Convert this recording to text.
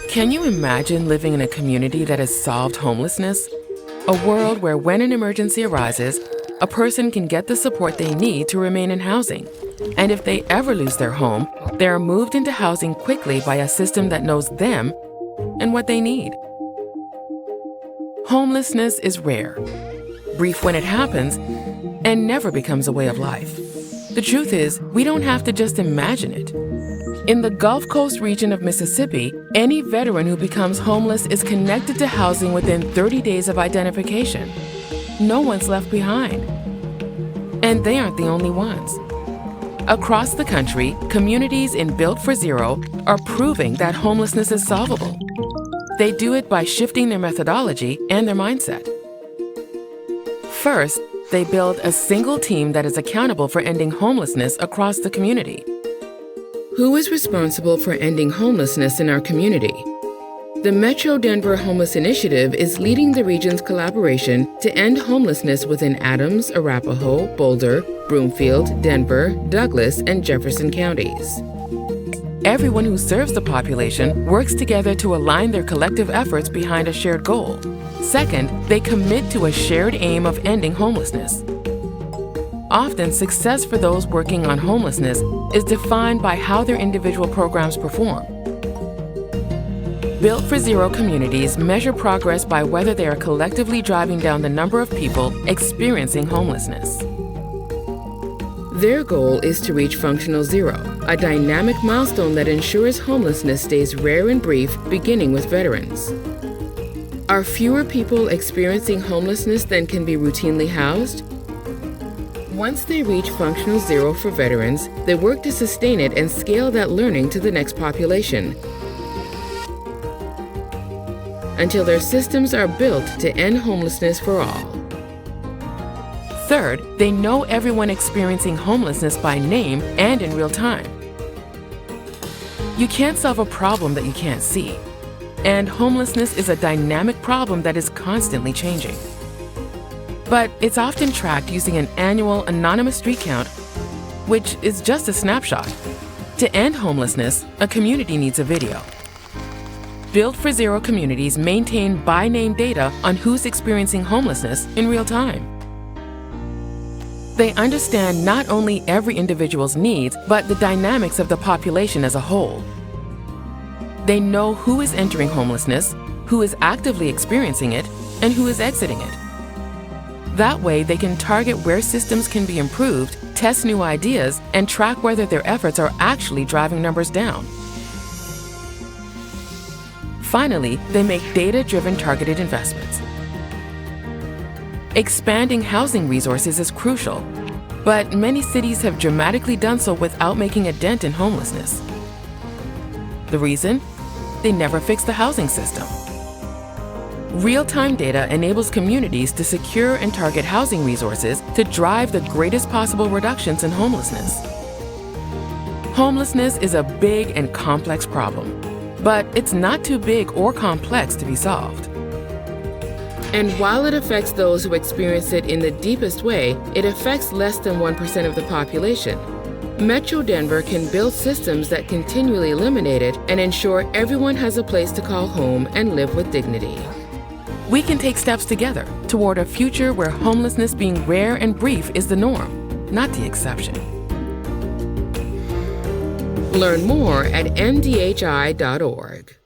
Can you imagine living in a community that has solved homelessness? A world where when an emergency arises, a person can get the support they need to remain in housing. And if they ever lose their home, they are moved into housing quickly by a system that knows them and what they need. Homelessness is rare, brief when it happens, and never becomes a way of life. The truth is, we don't have to just imagine it. In the Gulf Coast region of Mississippi, any veteran who becomes homeless is connected to housing within 30 days of identification. No one's left behind. And they aren't the only ones. Across the country, communities in Built for Zero are proving that homelessness is solvable. They do it by shifting their methodology and their mindset. First, they build a single team that is accountable for ending homelessness across the community. Who is responsible for ending homelessness in our community? The Metro Denver Homeless Initiative is leading the region's collaboration to end homelessness within Adams, Arapahoe, Boulder, Broomfield, Denver, Douglas, and Jefferson counties. Everyone who serves the population works together to align their collective efforts behind a shared goal. Second, they commit to a shared aim of ending homelessness. Often, success for those working on homelessness is defined by how their individual programs perform. Built for Zero communities measure progress by whether they are collectively driving down the number of people experiencing homelessness. Their goal is to reach functional zero, a dynamic milestone that ensures homelessness stays rare and brief, beginning with veterans. Are fewer people experiencing homelessness than can be routinely housed? Once they reach functional zero for veterans, they work to sustain it and scale that learning to the next population, until their systems are built to end homelessness for all. Third, they know everyone experiencing homelessness by name and in real time. You can't solve a problem that you can't see, and homelessness is a dynamic problem that is constantly changing. But it's often tracked using an annual anonymous street count, which is just a snapshot. To end homelessness, a community needs a video. Built for Zero communities maintain by-name data on who's experiencing homelessness in real time. They understand not only every individual's needs, but the dynamics of the population as a whole. They know who is entering homelessness, who is actively experiencing it, and who is exiting it. That way, they can target where systems can be improved, test new ideas, and track whether their efforts are actually driving numbers down. Finally, they make data-driven targeted investments. Expanding housing resources is crucial, but many cities have dramatically done so without making a dent in homelessness. The reason? They never fix the housing system. Real-time data enables communities to secure and target housing resources to drive the greatest possible reductions in homelessness. Homelessness is a big and complex problem, but it's not too big or complex to be solved. And while it affects those who experience it in the deepest way, it affects less than 1% of the population. Metro Denver can build systems that continually eliminate it and ensure everyone has a place to call home and live with dignity. We can take steps together toward a future where homelessness being rare and brief is the norm, not the exception. Learn more at ndhi.org.